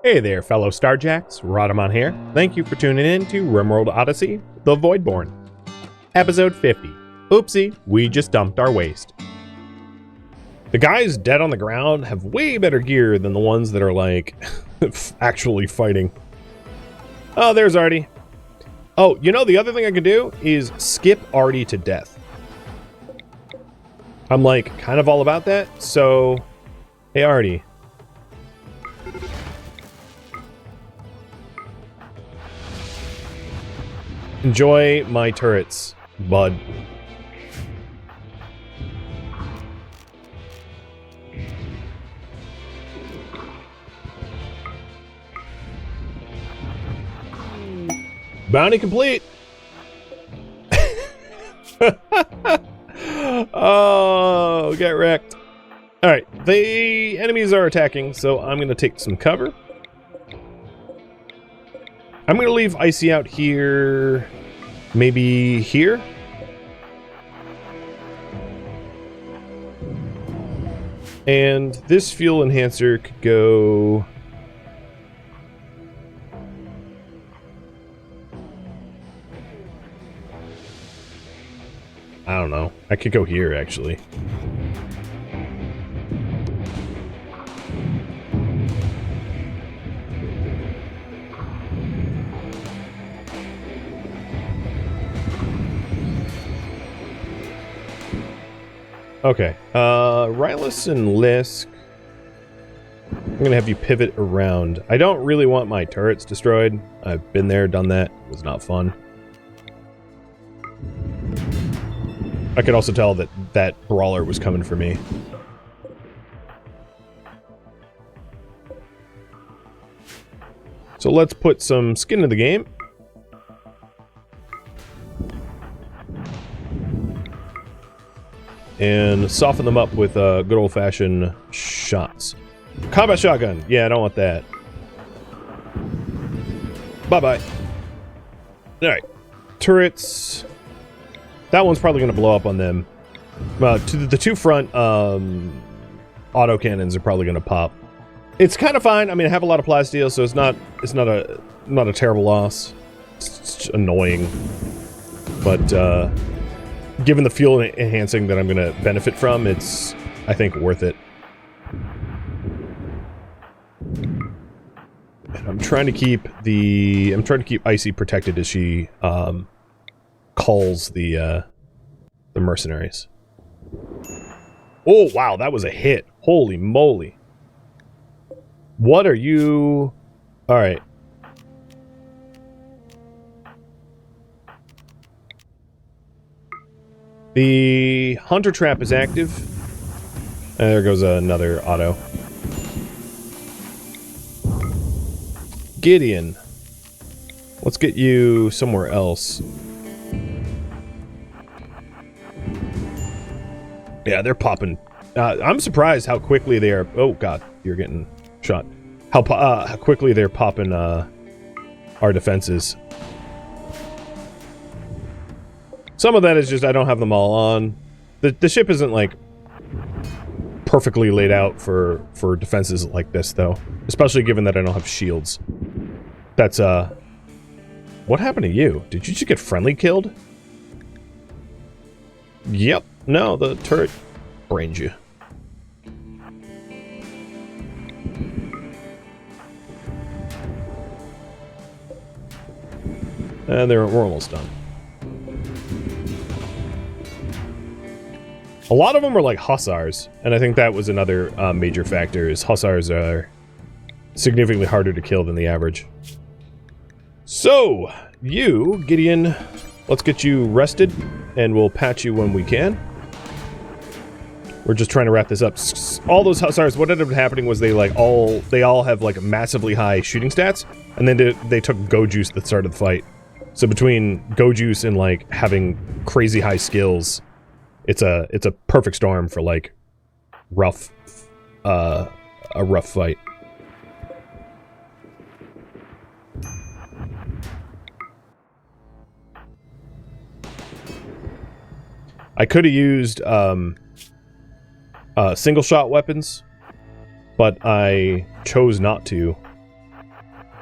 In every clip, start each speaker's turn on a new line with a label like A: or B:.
A: Hey there, fellow Starjacks. Rhadamant here. Thank you for tuning in to RimWorld Odyssey, The Voidborn. Episode 50. Oopsie, we just dumped our waste. The guys dead on the ground have way better gear than the ones that are, like, actually fighting. Oh, there's Artie. Oh, you know, the other thing I can do is skip Artie to death. I'm, like, kind of all about that, so... Hey, Artie. Enjoy my turrets, bud. Bounty complete. Oh, get wrecked. All right, the enemies are attacking, so I'm going to take some cover. I'm going to leave Icy out here, maybe here. And this fuel enhancer could go... I don't know. I could go here, actually. Okay, Rylus and Lisk, I'm gonna have you pivot around. I don't really want my turrets destroyed. I've been there, done that. It was not fun. I could also tell that that brawler was coming for me. So let's put some skin in the game. And soften them up with good old-fashioned shots. Combat shotgun. Yeah, I don't want that. Bye-bye. Alright. Turrets. That one's probably going to blow up on them. The two front autocannons are probably going to pop. It's kind of fine. I mean, I have a lot of plasteel, so it's not a terrible loss. It's annoying. But, given the fuel enhancing that I'm going to benefit from, it's, I think, worth it. And I'm trying to keep Icy protected as she calls the mercenaries. Oh wow, that was a hit! Holy moly! What are you? All right. The hunter trap is active. There goes another auto. Gideon. Let's get you somewhere else. Yeah, they're popping. I'm surprised how quickly they are. Oh god, you're getting shot. How quickly they're popping our defenses. Some of that is just I don't have them all on. The ship isn't, like, perfectly laid out for defenses like this, though. Especially given that I don't have shields. That's, what happened to you? Did you just get friendly killed? Yep. No, the turret brained you. And we're almost done. A lot of them are like hussars, and I think that was another major factor, is hussars are significantly harder to kill than the average. So, you, Gideon, let's get you rested, and we'll patch you when we can. We're just trying to wrap this up. All those hussars, what ended up happening was they all have like massively high shooting stats, and then they took go juice at the start of the fight. So between go juice and like having crazy high skills, it's a perfect storm for like a rough fight. I could have used single shot weapons, but I chose not to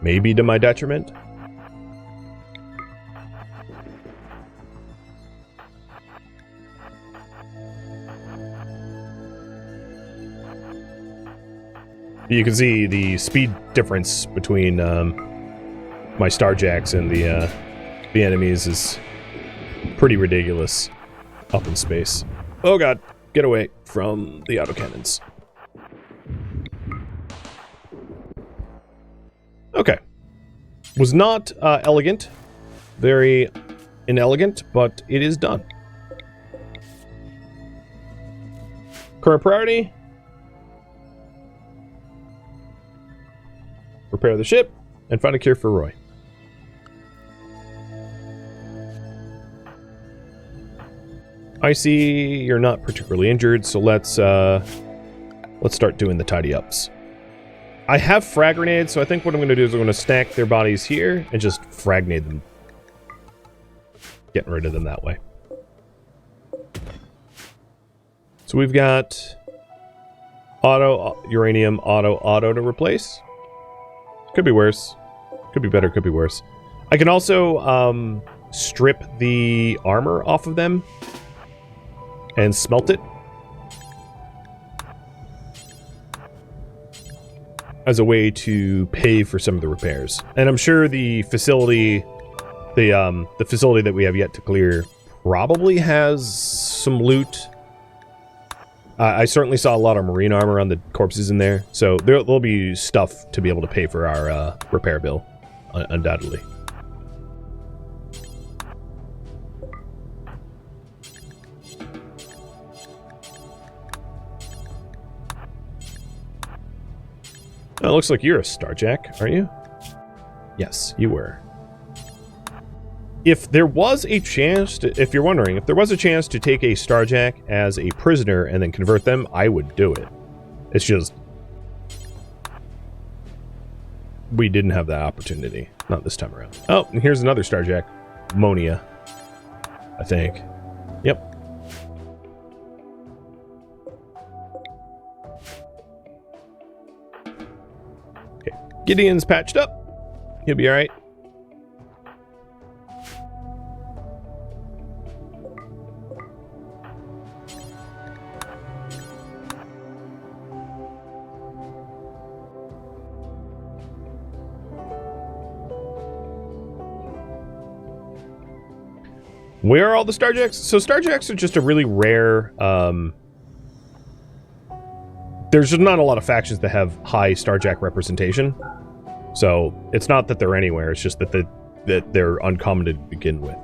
A: Maybe to my detriment. You can see the speed difference between my Starjacks and the enemies is pretty ridiculous up in space. Oh god, get away from the autocannons. Okay. Was not elegant. Very inelegant, but it is done. Current priority. Repair the ship and find a cure for Roy. I see you're not particularly injured, so let's start doing the tidy ups. I have frag grenades, so I think what I'm going to do is I'm going to stack their bodies here and just frag grenade them. Getting rid of them that way. So we've got auto, uranium, auto to replace. Could be worse. Could be better, could be worse. I can also strip the armor off of them and smelt it as a way to pay for some of the repairs. And I'm sure the facility, the facility that we have yet to clear probably has some loot. I certainly saw a lot of marine armor on the corpses in there, so there'll be stuff to be able to pay for our repair bill, undoubtedly. Oh, it looks like you're a Starjack, aren't you? Yes, you were. If there was a chance to, if you're wondering, if there was a chance to take a Starjack as a prisoner and then convert them, I would do it. It's just we didn't have that opportunity. Not this time around. Oh, and here's another Starjack. Monia, I think. Yep. Okay. Gideon's patched up. He'll be alright. Where are all the Starjacks? So Starjacks are just a really rare, there's just not a lot of factions that have high Starjack representation. So it's not that they're anywhere, it's just that they're uncommon to begin with.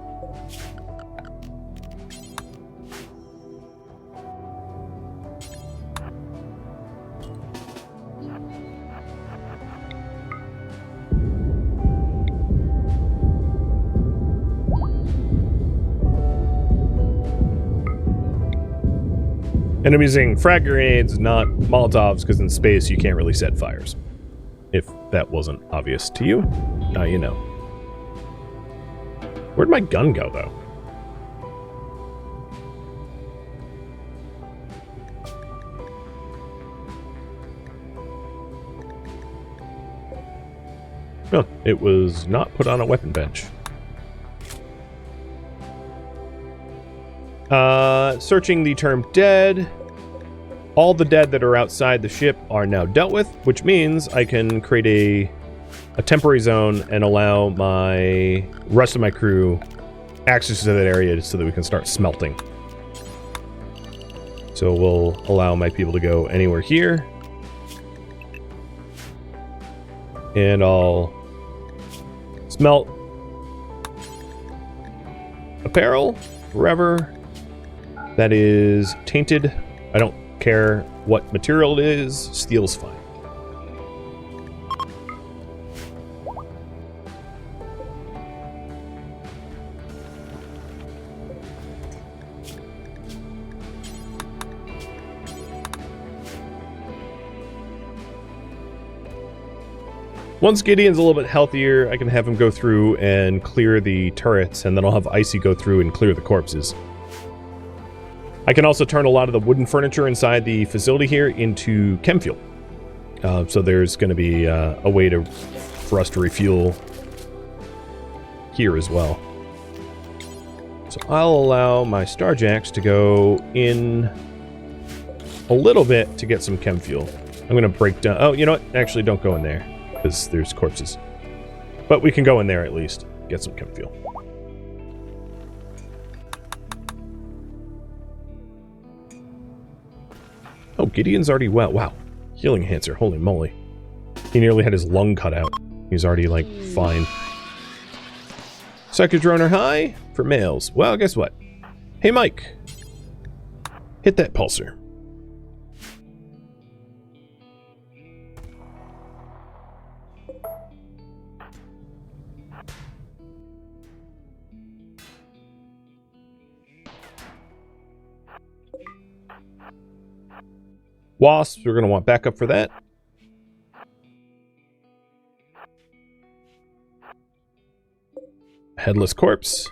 A: And I'm using frag grenades, not Molotovs, because in space you can't really set fires. If that wasn't obvious to you, now you know. Where'd my gun go, though? No, it was not put on a weapon bench. Searching the term dead. All the dead that are outside the ship are now dealt with, which means I can create a temporary zone and allow my rest of my crew access to that area so that we can start smelting. So we'll allow my people to go anywhere here. And I'll smelt apparel wherever that is tainted. I don't care what material it is, steel's fine. Once Gideon's a little bit healthier, I can have him go through and clear the turrets, and then I'll have Icy go through and clear the corpses. I can also turn a lot of the wooden furniture inside the facility here into chem fuel. So there's going to be a way to for us to refuel here as well. So I'll allow my Starjacks to go in a little bit to get some chem fuel. I'm going to break down... Oh, you know what? Actually, don't go in there, because there's corpses. But we can go in there at least. Get some chem fuel. Oh, Gideon's already well. Wow. Healing enhancer. Holy moly. He nearly had his lung cut out. He's already, like, fine. Psychodrone are high for males. Well, guess what? Hey, Mike. Hit that pulsar. Wasps, we're going to want backup for that. Headless corpse.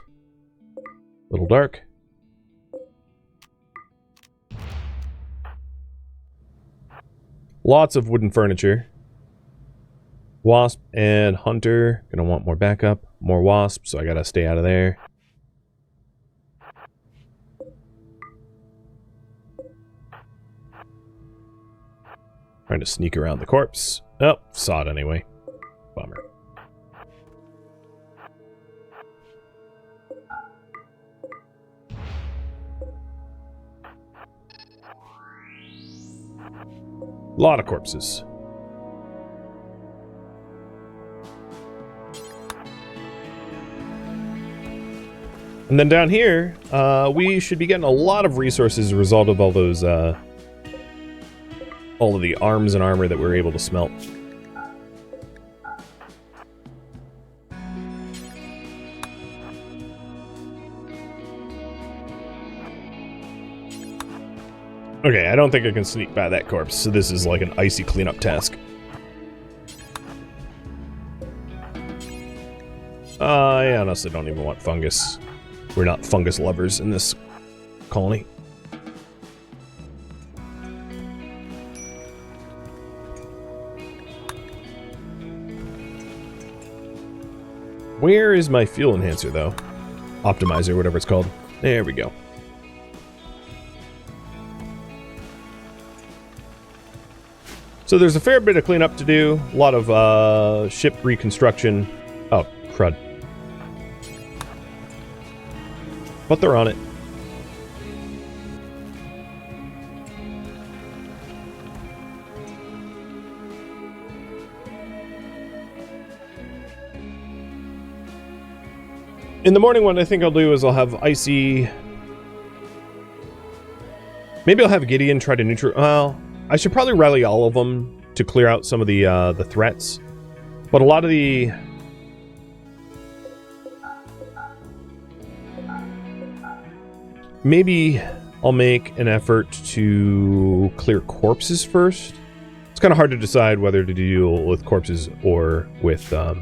A: Little dark. Lots of wooden furniture. Wasp and hunter. Going to want more backup. More wasps, so I got to stay out of there. Trying to sneak around the corpse. Oh, saw it anyway. Bummer. A lot of corpses. And then down here, we should be getting a lot of resources as a result of all those, all of the arms and armor that we're able to smelt. Okay, I don't think I can sneak by that corpse, so this is like an icy cleanup task. I honestly don't even want fungus. We're not fungus lovers in this colony. Where is my fuel enhancer, though? Optimizer, whatever it's called. There we go. So there's a fair bit of cleanup to do. A lot of ship reconstruction. Oh, crud. But they're on it. In the morning, what I think I'll do is I'll have Icy... Maybe I'll have Gideon try to neutral... Well, I should probably rally all of them to clear out some of the threats. But a lot of the... Maybe I'll make an effort to clear corpses first. It's kind of hard to decide whether to deal with corpses or with the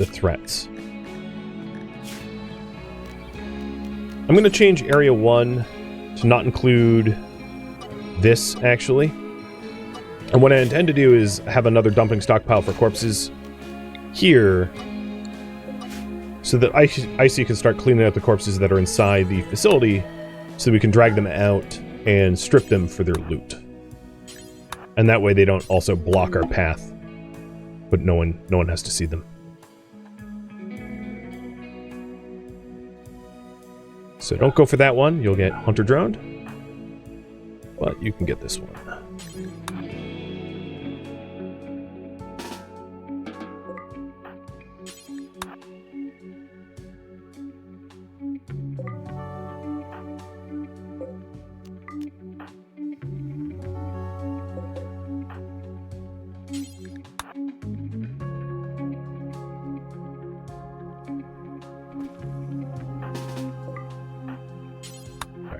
A: threats. I'm going to change Area 1 to not include this, actually. And what I intend to do is have another dumping stockpile for corpses here, so that Icy can start cleaning up the corpses that are inside the facility, so we can drag them out and strip them for their loot. And that way they don't also block our path, but no one has to see them. So don't go for that one, you'll get hunter droned. But you can get this one.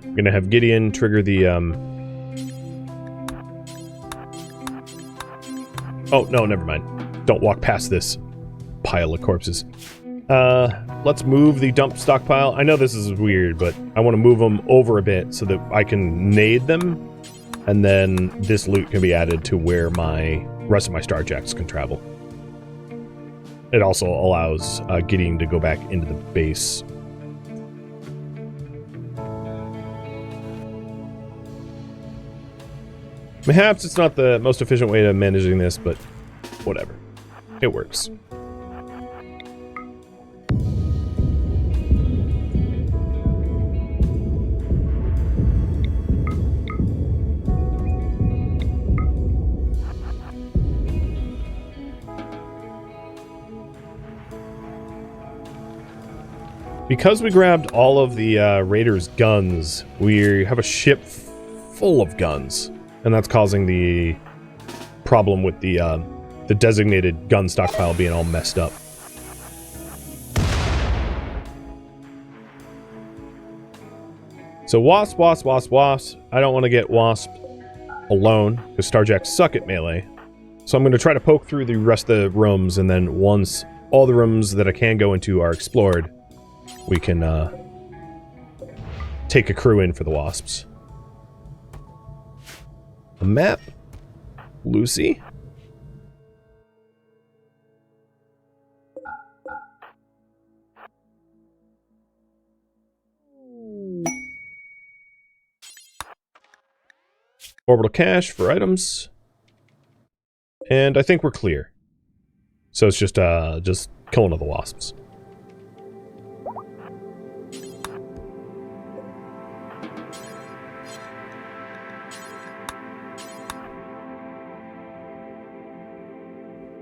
A: I'm gonna have Gideon trigger the, Oh, no, never mind. Don't walk past this pile of corpses. Let's move the dump stockpile. I know this is weird, but I want to move them over a bit so that I can nade them And then this loot can be added to where my rest of my Starjacks can travel. It also allows Gideon to go back into the base. Perhaps it's not the most efficient way of managing this, but whatever. It works. Because we grabbed all of the raiders' guns, we have a ship full of guns, and that's causing the problem with the designated gun stockpile being all messed up. So wasp, wasp, wasp, wasp. I don't want to get wasp alone, because Starjacks suck at melee. So I'm going to try to poke through the rest of the rooms, and then once all the rooms that I can go into are explored, we can take a crew in for the wasps. A map? Lucy? Orbital cache for items. And I think we're clear. So it's just killing all the wasps.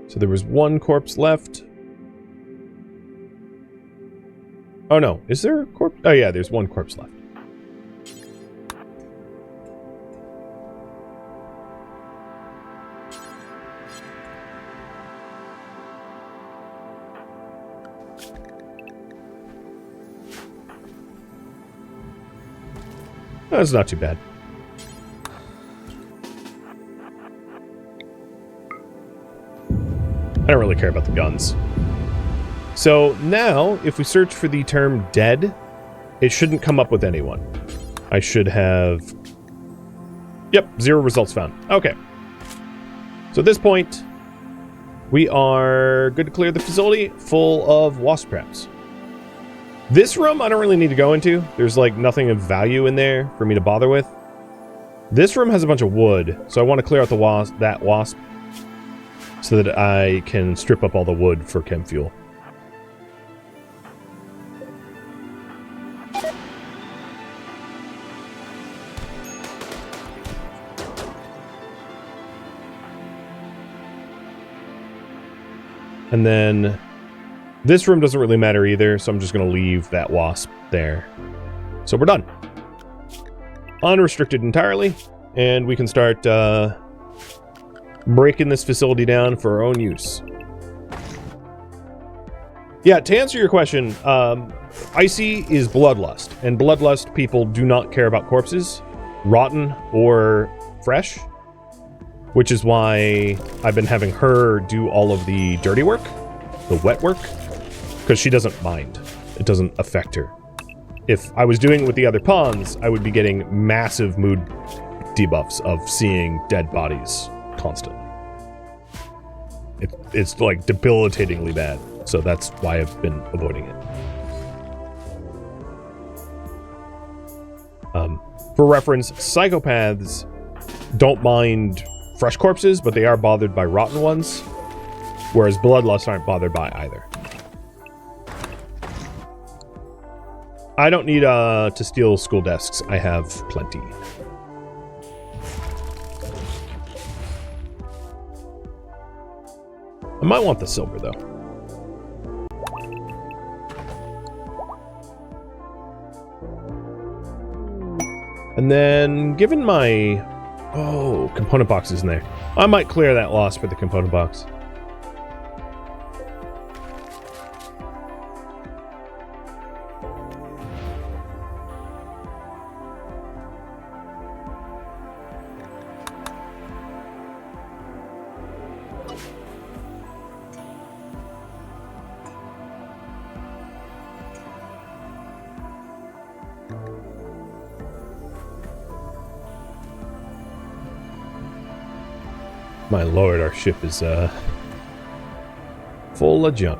A: So there was one corpse left. Oh no, is there a corpse? Oh yeah, there's one corpse left. That's not too bad. I don't really care about the guns. So now, if we search for the term dead, it shouldn't come up with anyone. I should have... Yep, 0 results found. Okay. So at this point, we are good to clear the facility full of wasp traps. This room I don't really need to go into. There's like nothing of value in there for me to bother with. This room has a bunch of wood, so I want to clear out the wasp so that I can strip up all the wood for chem fuel. And then this room doesn't really matter either, so I'm just going to leave that wasp there. So we're done. Unrestricted entirely, and we can start breaking this facility down for our own use. Yeah, to answer your question, Icy is bloodlust, and bloodlust people do not care about corpses, rotten or fresh, which is why I've been having her do all of the dirty work, the wet work, because she doesn't mind. It doesn't affect her. If I was doing it with the other pawns, I would be getting massive mood debuffs of seeing dead bodies constantly. It's like debilitatingly bad, so that's why I've been avoiding it. For reference, psychopaths don't mind fresh corpses, but they are bothered by rotten ones, whereas bloodlusts aren't bothered by either. I don't need to steal school desks. I have plenty. I might want the silver, though. And then, given my... Oh, component box is in there. I might clear that loss for the component box. My lord, our ship is full of junk.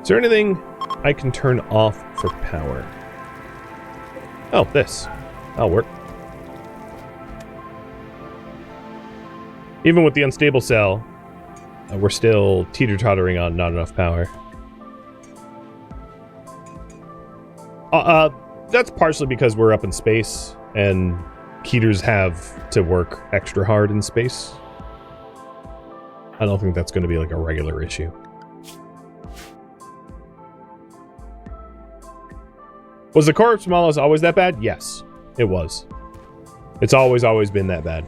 A: Is there anything I can turn off for power? Oh, this. That'll work. Even with the unstable cell, we're still teeter-tottering on not enough power. That's partially because we're up in space, and heaters have to work extra hard in space. I don't think that's going to be like a regular issue. Was the corpse mollusk always that bad? Yes, it was. It's always been that bad.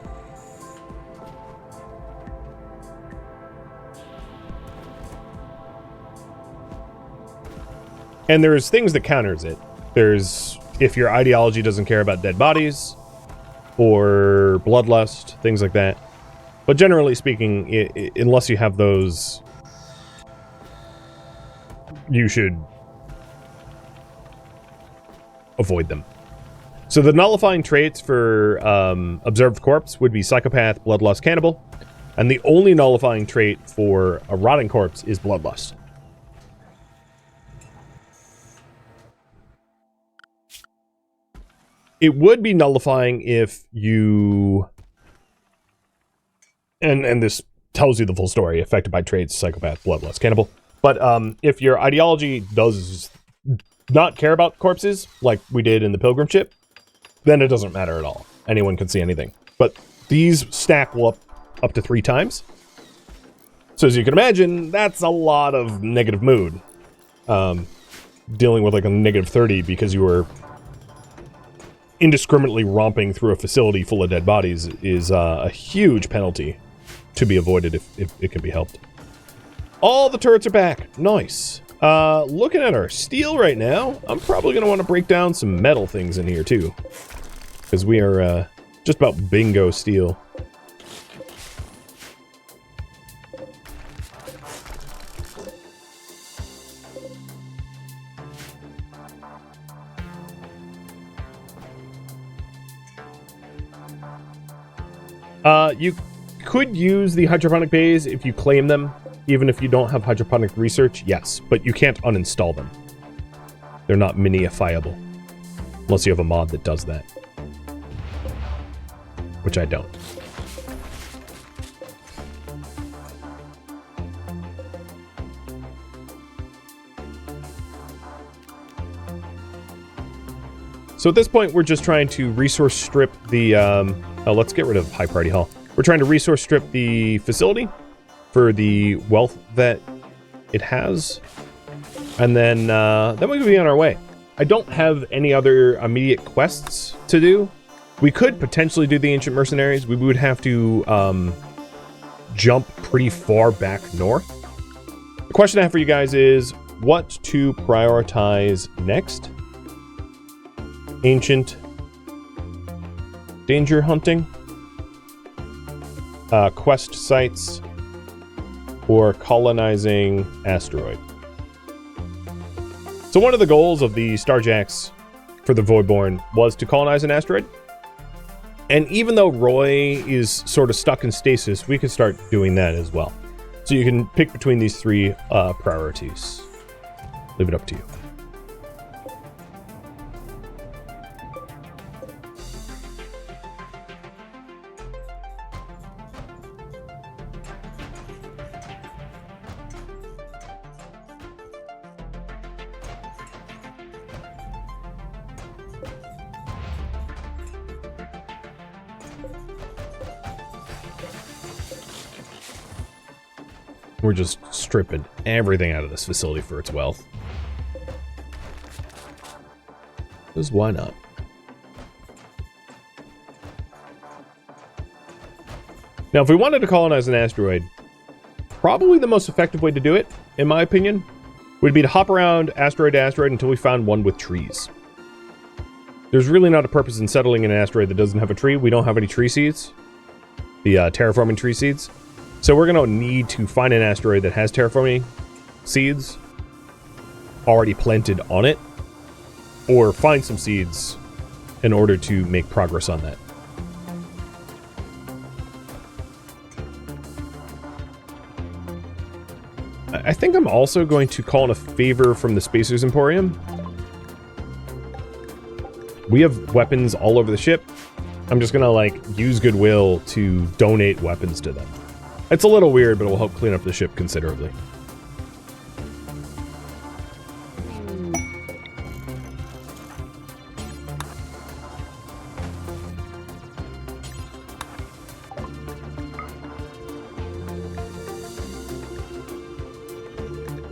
A: And there's things that counters it. There's, if your ideology doesn't care about dead bodies, or bloodlust, things like that. But generally speaking, unless you have those, you should avoid them. So the nullifying traits for observed corpse would be psychopath, bloodlust, cannibal. And the only nullifying trait for a rotting corpse is bloodlust. It would be nullifying if you... And this tells you the full story. Affected by traits, psychopath, bloodlust, cannibal. But if your ideology does not care about corpses, like we did in the pilgrim ship, then it doesn't matter at all. Anyone can see anything. But these stack up to 3 times. So as you can imagine, that's a lot of negative mood. Dealing with like a negative 30 because you were indiscriminately romping through a facility full of dead bodies is a huge penalty to be avoided if it can be helped. All the turrets are back. Nice. Looking at our steel right now, I'm probably going to want to break down some metal things in here too. Because we are just about bingo steel. You could use the hydroponic bays if you claim them, even if you don't have hydroponic research, yes, but you can't uninstall them. They're not minifiable, unless you have a mod that does that, which I don't. So at this point, we're just trying to resource strip the, let's get rid of High Priority Hall. We're trying to resource strip the facility for the wealth that it has. And then we could be on our way. I don't have any other immediate quests to do. We could potentially do the Ancient Mercenaries. We would have to jump pretty far back north. The question I have for you guys is what to prioritize next? Ancient danger hunting, quest sites, or colonizing asteroid. So one of the goals of the Starjacks for the Voidborn was to colonize an asteroid. And even though Roy is sort of stuck in stasis, we can start doing that as well. So you can pick between these 3 priorities. Leave it up to you. We're just stripping everything out of this facility for its wealth. Because why not? Now, if we wanted to colonize an asteroid, probably the most effective way to do it, in my opinion, would be to hop around asteroid to asteroid until we found one with trees. There's really not a purpose in settling in an asteroid that doesn't have a tree. We don't have any tree seeds. The terraforming tree seeds. So we're going to need to find an asteroid that has terraforming seeds already planted on it, or find some seeds in order to make progress on that. I think I'm also going to call in a favor from the Spacers Emporium. We have weapons all over the ship. I'm just gonna, like, use goodwill to donate weapons to them. It's a little weird, but it will help clean up the ship considerably.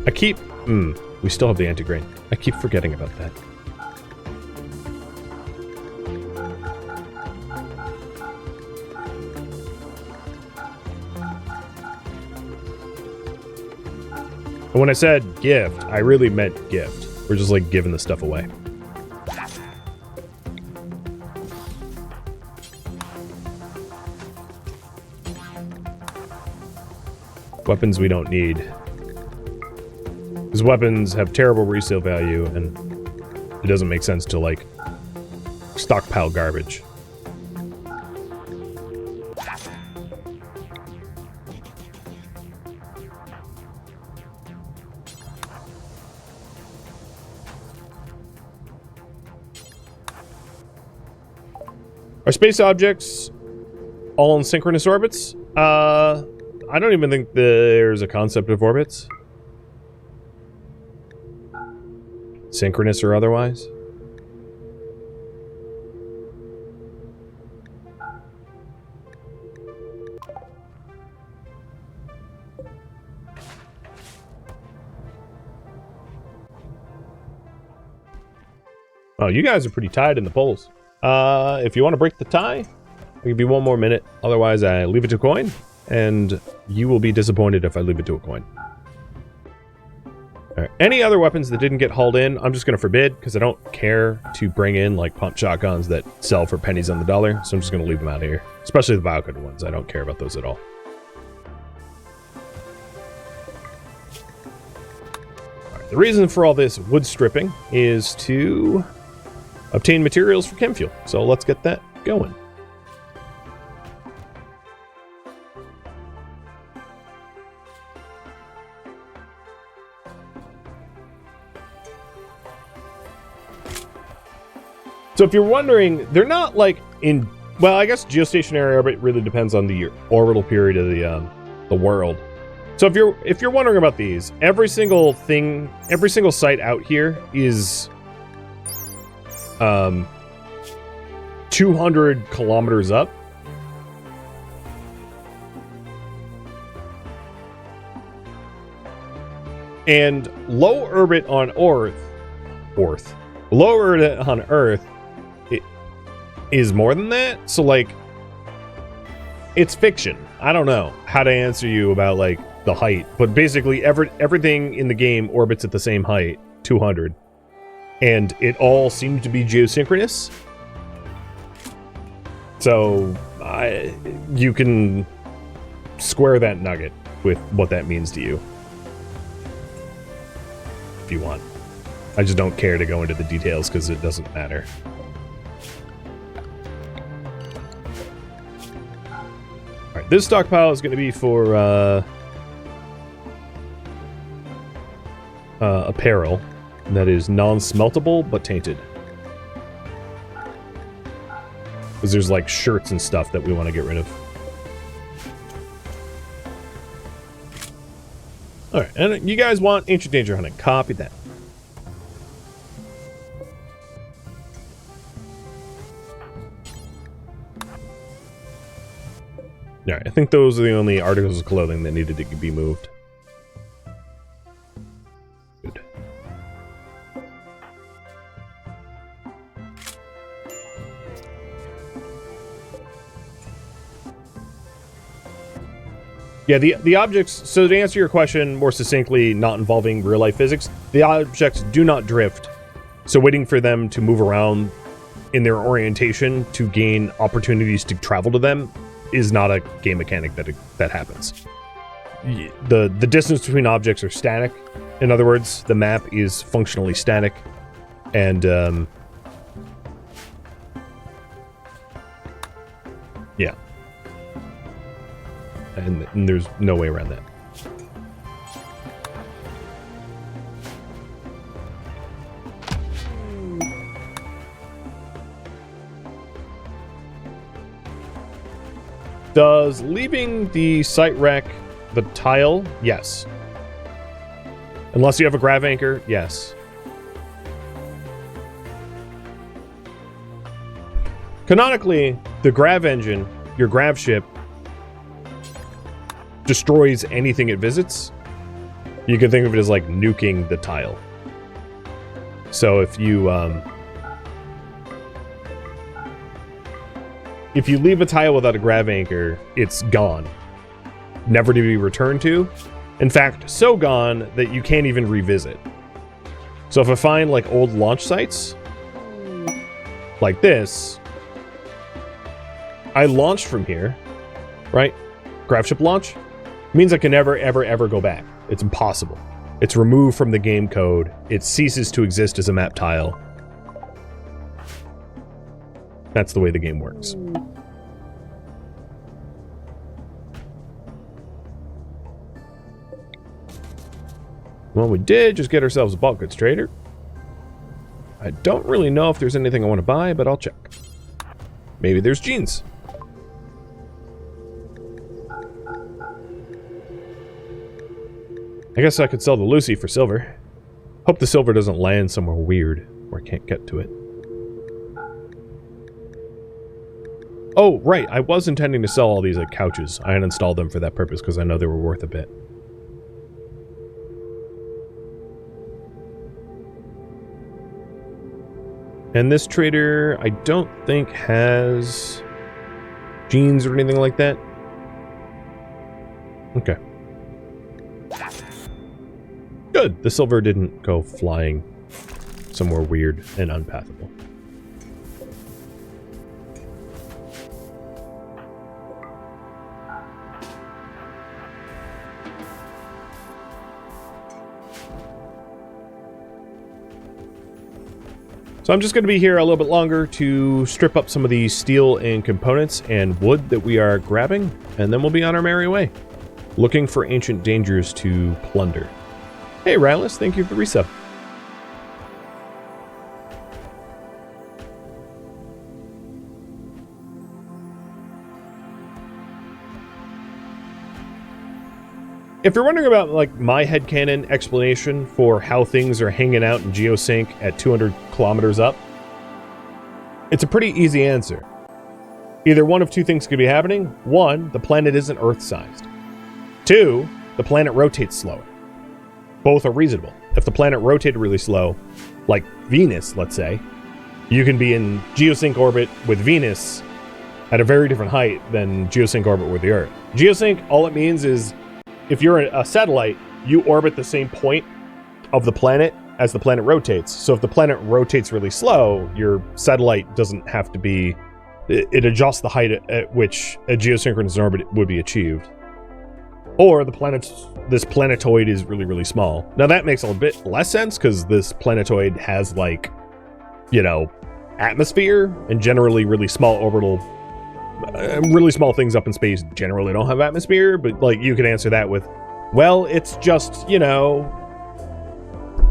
A: I keep... we still have the anti-grain. I keep forgetting about that. And when I said gift, I really meant gift. We're just, like, giving the stuff away. Weapons we don't need. Because weapons have terrible resale value, and it doesn't make sense to, like, stockpile garbage. Are space objects all in synchronous orbits? I don't even think there's a concept of orbits. Synchronous or otherwise. Oh, you guys are pretty tied in the polls. If you want to break the tie, I'll give you one more minute. Otherwise, I leave it to coin, and you will be disappointed if I leave it to a coin. All right. Any other weapons that didn't get hauled in, I'm just going to forbid, because I don't care to bring in, like, pump shotguns that sell for pennies on the dollar, so I'm just going to leave them out of here. Especially the Biocode ones. I don't care about those at all. All right. The reason for all this wood stripping is to obtain materials for chem fuel. So let's get that going. So if you're wondering, they're not like in, well, I guess geostationary orbit really depends on the orbital period of the world. So if you're wondering about these, every single site out here is 200 kilometers up. And low orbit on low orbit on Earth, it is more than that. So, like, it's fiction. I don't know how to answer you about, like, the height, but basically everything in the game orbits at the same height, 200. And it all seems to be geosynchronous. So, you can square that nugget with what that means to you. If you want. I just don't care to go into the details because it doesn't matter. Alright, this stockpile is going to be for apparel that is non-smeltable but tainted. Because there's like shirts and stuff that we want to get rid of. Alright, and you guys want Ancient Danger Hunting. Copy that. Alright, I think those are the only articles of clothing that needed to be moved. Good. Yeah, the objects, so to answer your question more succinctly, not involving real-life physics, the objects do not drift. So waiting for them to move around in their orientation to gain opportunities to travel to them is not a game mechanic that happens. the distance between objects are static. In other words, the map is functionally static, and yeah, and there's no way around that. Does leaving the site wreck the tile? Yes. Unless you have a grav anchor, yes. Canonically, the grav engine, your grav ship, destroys anything it visits. You can think of it as like nuking the tile. So if you leave a tile without a grav anchor, it's gone. Never to be returned to. In fact, so gone that you can't even revisit. So if I find like old launch sites, like this, I launched from here, right? Grav ship launch means I can never, ever, ever go back. It's impossible. It's removed from the game code. It ceases to exist as a map tile. That's the way the game works. Well, we did just get ourselves a bulk goods trader. I don't really know if there's anything I want to buy, but I'll check. Maybe there's jeans. I guess I could sell the Lucy for silver. Hope the silver doesn't land somewhere weird where I can't get to it. Oh, right. I was intending to sell all these like couches. I uninstalled them for that purpose because I know they were worth a bit. And this trader, I don't think has jeans or anything like that. Okay. Good. The silver didn't go flying somewhere weird and unpathable. So I'm just going to be here a little bit longer to strip up some of the steel and components and wood that we are grabbing, and then we'll be on our merry way, looking for ancient dangers to plunder. Hey, Rylus, thank you for the resub. If you're wondering about like my headcanon explanation for how things are hanging out in geosync at 200 kilometers up, it's a pretty easy answer. Either one of two things could be happening. One, the planet isn't Earth-sized. Two, the planet rotates slower. Both are reasonable. If the planet rotated really slow, like Venus, let's say, you can be in geosync orbit with Venus at a very different height than geosync orbit with the Earth. Geosync, all it means is if you're a satellite, you orbit the same point of the planet as the planet rotates. So if the planet rotates really slow, your satellite doesn't have to be... It adjusts the height at which a geosynchronous orbit would be achieved. Or this planetoid is really, really small. Now that makes a bit less sense because this planetoid has like, you know, atmosphere, and generally really small orbital... really small things up in space generally don't have atmosphere, but like you could answer that with, well, it's just, you know,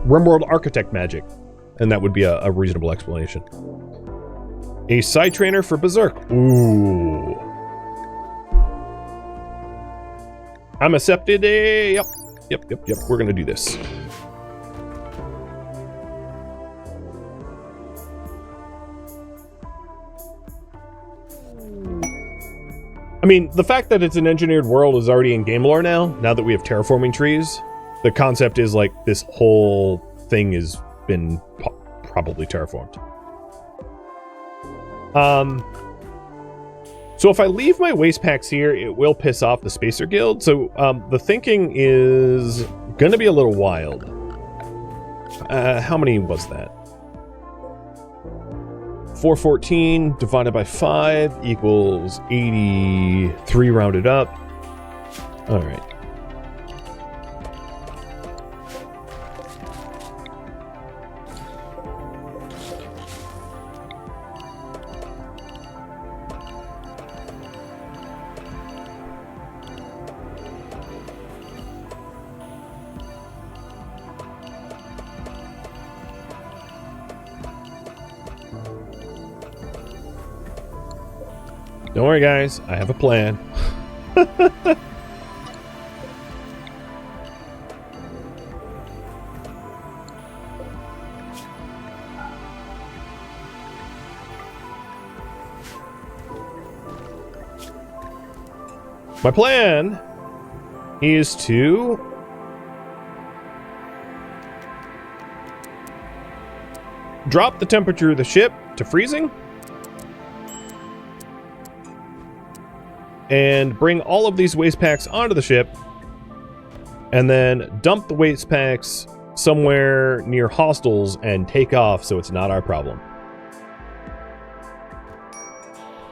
A: RimWorld architect magic, and that would be a reasonable explanation. A side trainer for Berserk. Ooh. I'm accepted. Yep. We're gonna do this. I mean, the fact that it's an engineered world is already in game lore now that we have terraforming trees. The concept is like this whole thing has been probably terraformed. So if I leave my waste packs here, it will piss off the Spacer Guild. So the thinking is gonna be a little wild. How many was that? 414 divided by 5 equals 83 rounded up. All right. Don't worry, guys. I have a plan. My plan is to drop the temperature of the ship to freezing and bring all of these waste packs onto the ship and then dump the waste packs somewhere near hostels and take off so it's not our problem.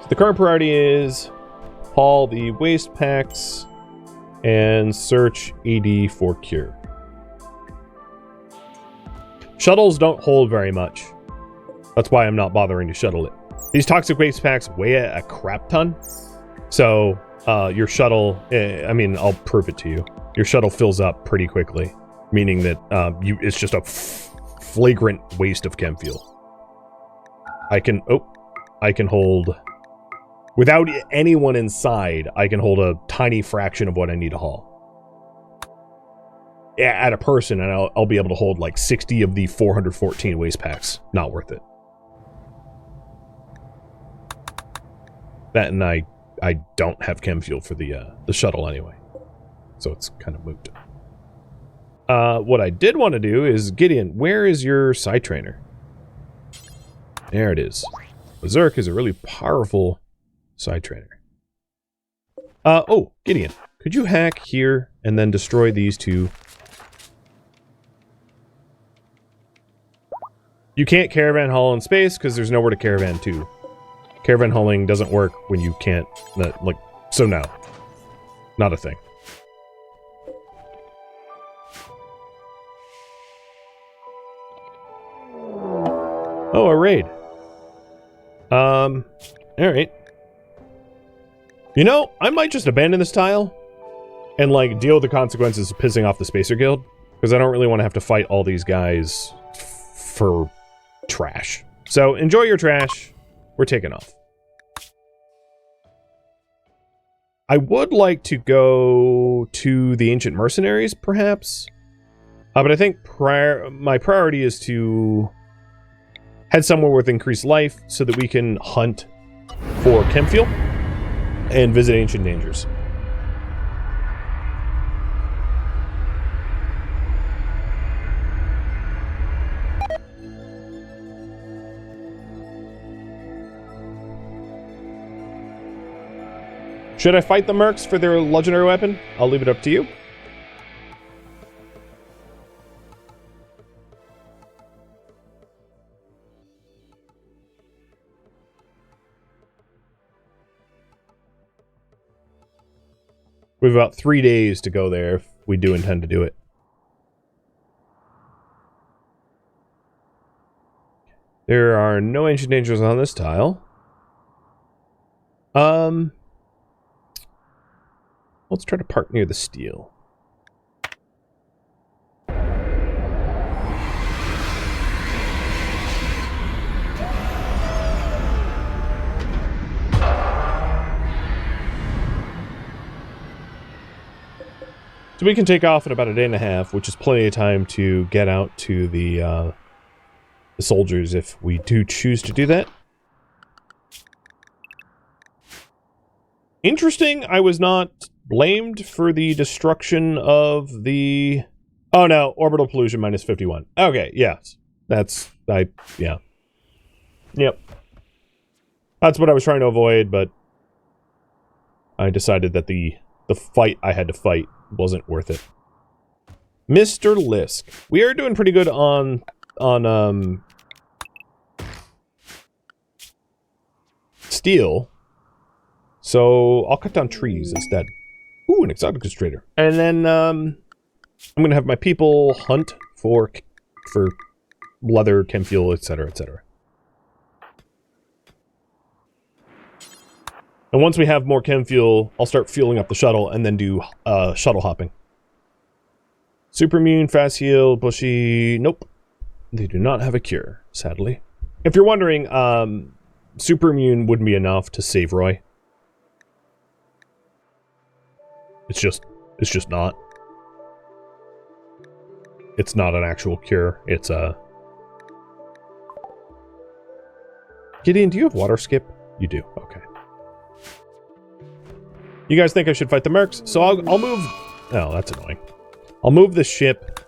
A: So the current priority is haul the waste packs and search ED for cure. Shuttles don't hold very much. That's why I'm not bothering to shuttle it. These toxic waste packs weigh a crap ton. So your shuttle, I mean, I'll prove it to you. Your shuttle fills up pretty quickly, meaning that it's just a flagrant waste of chem fuel. I can hold, without anyone inside, I can hold a tiny fraction of what I need to haul. At a person, and I'll be able to hold like 60 of the 414 waste packs. Not worth it. That, and I don't have chem fuel for the shuttle anyway, so it's kind of moot. What I did want to do is, Gideon, where is your side trainer? There it is. Berserk is a really powerful side trainer. Oh, Gideon, could you hack here and then destroy these two? You can't caravan haul in space because there's nowhere to caravan to. Caravan hauling doesn't work when you can't, like, so no. Not a thing. Oh, a raid. Alright. You know, I might just abandon this tile and, like, deal with the consequences of pissing off the Spacer Guild, because I don't really want to have to fight all these guys for trash. So, enjoy your trash. We're taking off. I would like to go to the Ancient Mercenaries, perhaps. But I think my priority is to head somewhere with increased life so that we can hunt for chem fuel and visit Ancient Dangers. Should I fight the mercs for their legendary weapon? I'll leave it up to you. We have about 3 days to go there if we do intend to do it. There are no ancient dangers on this tile. Let's try to park near the steel. So we can take off in about a day and a half, which is plenty of time to get out to the soldiers if we do choose to do that. Interesting, I was not blamed for the destruction of the... Oh no, orbital pollution minus 51. Okay, yes. That's... yeah. Yep. That's what I was trying to avoid, but I decided that the fight I had to fight wasn't worth it. Mr. Lisk. We are doing pretty good on steel. So I'll cut down trees instead. Ooh, an exoticus trader. And then I'm gonna have my people hunt for leather, chem fuel, etc., etc. And once we have more chem fuel, I'll start fueling up the shuttle and then do shuttle hopping. Super immune, fast heal, bushy. Nope. They do not have a cure, sadly. If you're wondering, super immune wouldn't be enough to save Roy. It's just not. It's not an actual cure. It's a... Gideon, do you have water skip? You do. Okay. You guys think I should fight the mercs? So I'll move... Oh, that's annoying. I'll move the ship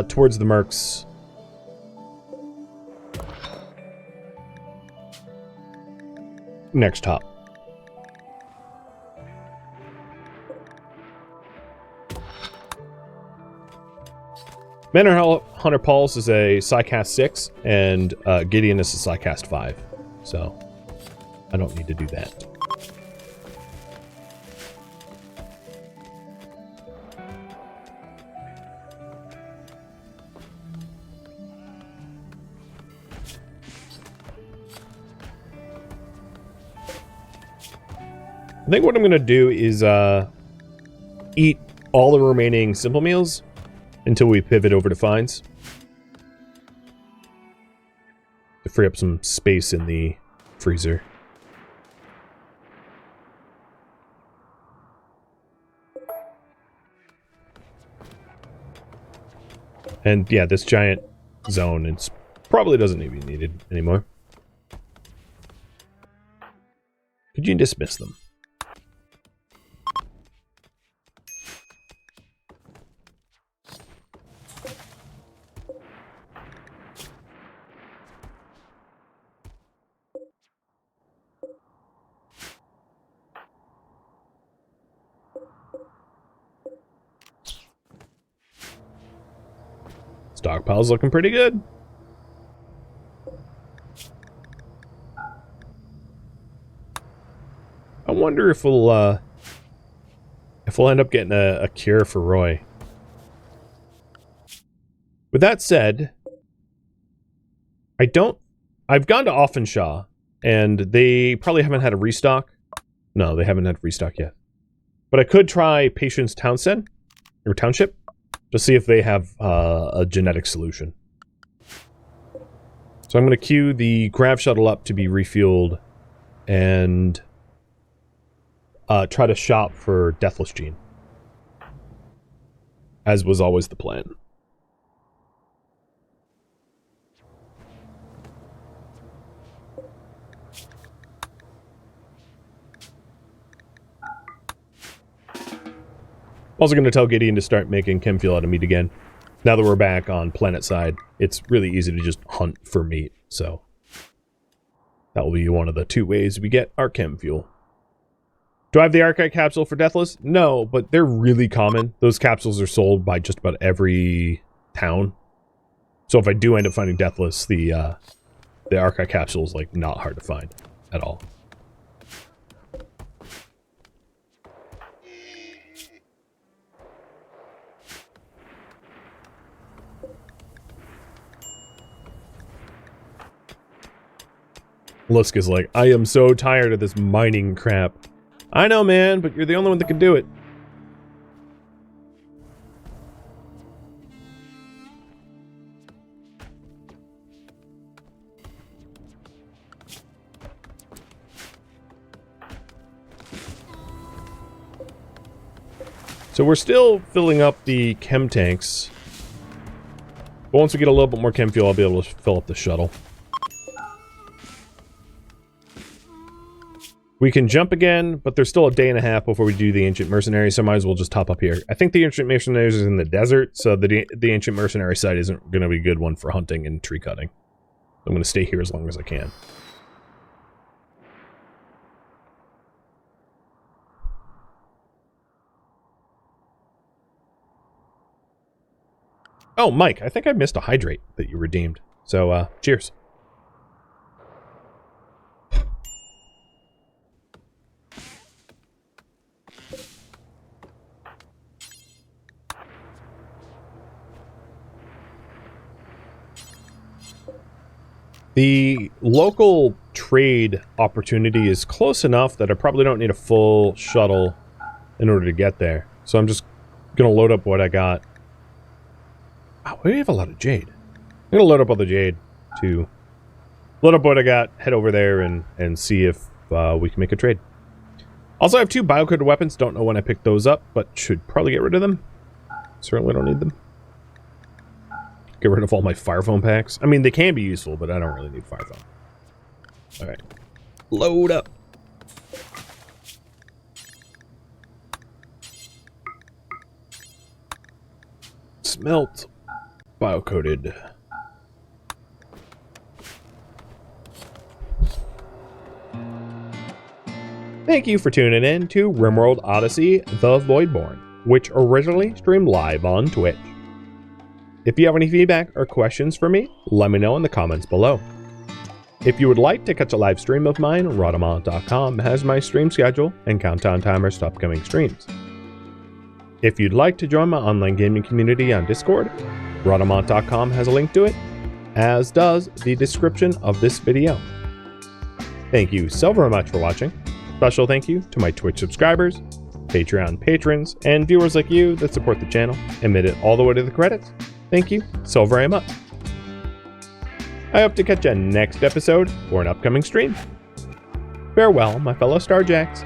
A: towards the mercs. Next top. Manor Hunter Pulse is a Psycast 6, and Gideon is a Psycast 5. So, I don't need to do that. I think what I'm going to do is eat all the remaining simple meals until we pivot over to finds. To free up some space in the freezer. And yeah, this giant zone is probably doesn't even be needed anymore. Could you dismiss them? Stockpile's looking pretty good. I wonder if we'll end up getting a cure for Roy. With that said, I've gone to Offenshaw, and they probably haven't had a restock. No, they haven't had a restock yet. But I could try Patience Townsend, or Township, to see if they have a genetic solution. So I'm going to queue the Grav Shuttle up to be refueled and try to shop for Deathless Gene. As was always the plan. Also going to tell Gideon to start making chem fuel out of meat again. Now that we're back on planet side, it's really easy to just hunt for meat, so that will be one of the 2 ways we get our chem fuel. Do I have the Archite capsule for Deathless? No, but they're really common. Those capsules are sold by just about every town. So if I do end up finding Deathless, the Archite capsule is like not hard to find at all. Luska's like, I am so tired of this mining crap. I know, man, but you're the only one that can do it. So we're still filling up the chem tanks. But once we get a little bit more chem fuel, I'll be able to fill up the shuttle. We can jump again, but there's still a day and a half before we do the Ancient Mercenary, so I might as well just top up here. I think the Ancient Mercenary is in the desert, so the Ancient Mercenary site isn't going to be a good one for hunting and tree cutting. I'm going to stay here as long as I can. Oh, Mike, I think I missed a hydrate that you redeemed. So, cheers. The local trade opportunity is close enough that I probably don't need a full shuttle in order to get there. So I'm just going to load up what I got. Wow, we have a lot of jade. I'm going to load up all the jade to load up what I got, head over there and see if we can make a trade. Also, I have 2 biocoded weapons. Don't know when I picked those up, but should probably get rid of them. Certainly don't need them. Get rid of all my fire foam packs. I mean, they can be useful, but I don't really need fire foam. Alright. Load up. Smelt. Biocoded. Thank you for tuning in to RimWorld Odyssey, The Voidborn, which originally streamed live on Twitch. If you have any feedback or questions for me, let me know in the comments below. If you would like to catch a live stream of mine, Rhadamant.com has my stream schedule and countdown timers to upcoming streams. If you'd like to join my online gaming community on Discord, Rhadamant.com has a link to it, as does the description of this video. Thank you so very much for watching. Special thank you to my Twitch subscribers, Patreon patrons, and viewers like you that support the channel and made it all the way to the credits. Thank you so very much. I hope to catch you next episode or an upcoming stream. Farewell, my fellow Starjacks.